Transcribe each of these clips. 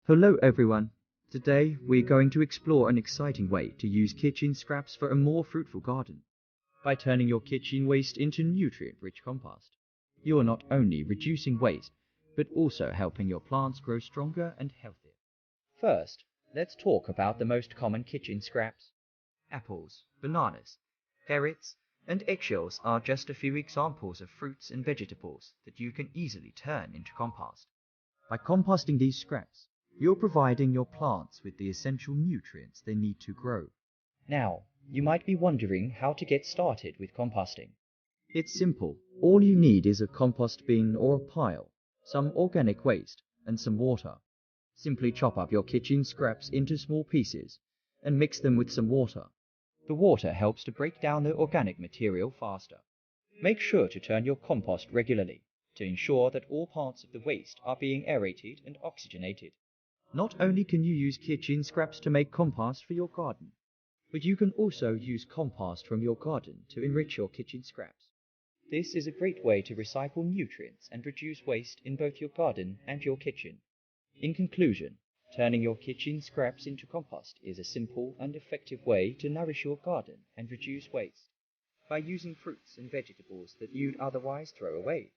Hello everyone. Today we're going to explore an exciting way to use kitchen scraps for a more fruitful garden. By turning your kitchen waste into nutrient-rich compost, you are not only reducing waste, but also helping your plants grow stronger and healthier. First, let's talk about the most common kitchen scraps. Apples, bananas, carrots, and eggshells are just a few examples of fruits and vegetables that you can easily turn into compost. By composting these scraps, you're providing your plants with the essential nutrients they need to grow. Now, you might be wondering how to get started with composting. It's simple. All you need is a compost bin or a pile, some organic waste, and some water. Simply chop up your kitchen scraps into small pieces and mix them with some water. The water helps to break down the organic material faster. Make sure to turn your compost regularly to ensure that all parts of the waste are being aerated and oxygenated. Not only can you use kitchen scraps to make compost for your garden, but you can also use compost from your garden to enrich your kitchen scraps. This is a great way to recycle nutrients and reduce waste in both your garden and your kitchen. In conclusion, turning your kitchen scraps into compost is a simple and effective way to nourish your garden and reduce waste. By using fruits and vegetables that you'd otherwise throw away,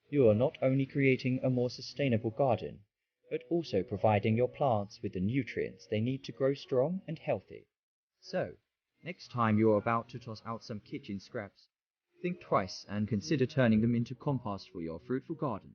you are not only creating a more sustainable garden, but also providing your plants with the nutrients they need to grow strong and healthy. So, next time you're about to toss out some kitchen scraps, think twice and consider turning them into compost for your fruitful garden.